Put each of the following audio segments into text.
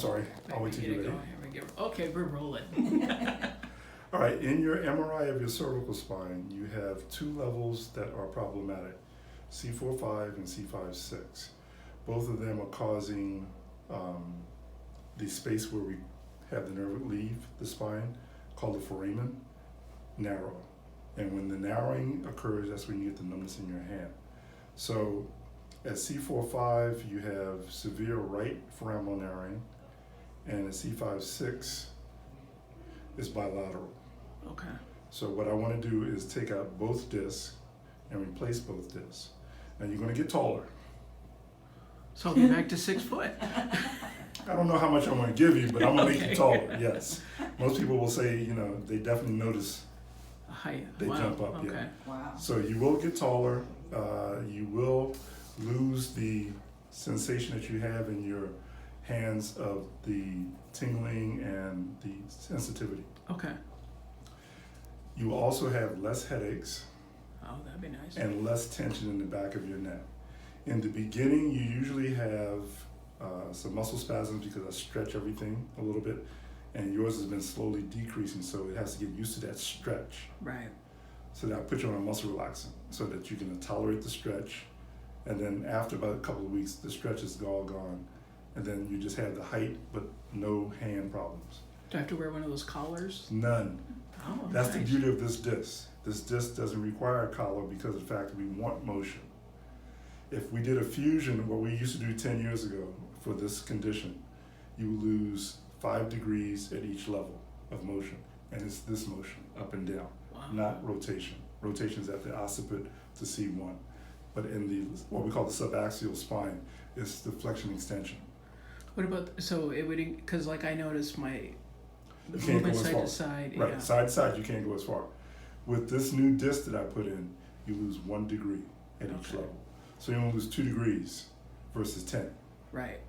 Sorry, I'll wait till you're ready. Here we go. Okay, we're rolling. All right, in your MRI of your cervical spine, you have two levels that are problematic, C4-5 and C5-6. Both of them are causing the space where we have the nerve leave the spine, called the foramen, narrow. And when the narrowing occurs, that's when you get the numbness in your hand. So at C4-5, you have severe right foraminal narrowing, and at C5-6 is bilateral. Okay. So what I want to do is take out both discs and replace both discs. Now you're going to get taller. So I'll be back to 6 foot. I don't know how much I'm going to give you, but I'm going to make Okay. you taller, yes. Most people will say, they definitely notice Height. they Wow. jump up, Okay. yeah. Wow. So you will get taller, you will lose the sensation that you have in your hands of the tingling and the sensitivity. Okay. You will also have less headaches Oh, that'd be nice. and less tension in the back of your neck. In the beginning, you usually have some muscle spasms because I stretch everything a little bit, and yours has been slowly decreasing, so it has to get used to that stretch. Right. So that I put you on a muscle relaxant so that you can tolerate the stretch, and then after about a couple of weeks, the stretch is all gone, and then you just have the height but no hand problems. Do I have to wear one of those collars? None. Oh, That's nice. the beauty of this disc. This disc doesn't require a collar because of the fact that we want motion. If we did a fusion, what we used to do 10 years ago for this condition, you lose 5 degrees at each level of motion. And it's this motion, up and down, Wow. not rotation. Rotation is at the occiput to C1. But in the what we call the subaxial spine, it's the flexion extension. What about, so it would, because like I noticed the You can't go movement as side far. to side. Right, Yeah. side to side, you can't go as far. With this new disc that I put in, you lose 1 degree at each Okay. level. So you only lose 2 degrees versus 10. Right.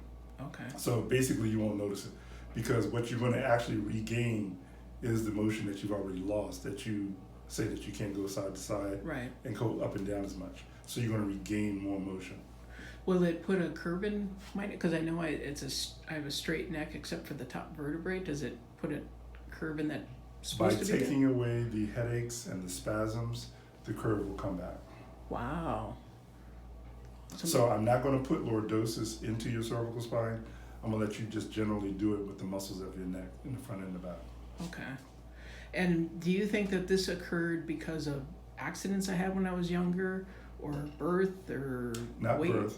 Okay. So basically you won't notice it because what you're going to actually regain is the motion that you've already lost, that you say that you can't go side to side Right. and go up and down as much. So you're going to regain more motion. Will it put a curve in my neck? Because I know I have a straight neck except for the top vertebrae. Does it put a curve in that By supposed to be there? taking away the headaches and the spasms, the curve will come back. Wow. So I'm not going to put lordosis into your cervical spine. I'm going to let you just generally do it with the muscles of your neck in the front and the back. Okay. And do you think that this occurred because of accidents I had when I was younger, or birth, or Not weight? birth,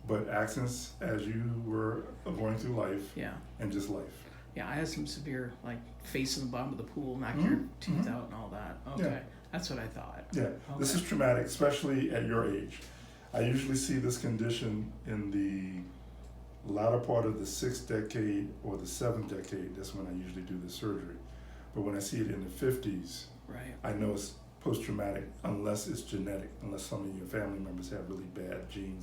but accidents as you were going through life Yeah. and just life. Yeah, I had some severe, like, face in the bottom of the pool, knock your tooth out and all that. Okay. Yeah. That's what I thought. Yeah, this is traumatic, especially at your age. I usually see this condition in the latter part of the 6th decade or the 7th decade. That's when I usually do the surgery. But when I see it in the 50s, Right. I know it's post-traumatic unless it's genetic, unless some of your family members have really bad genes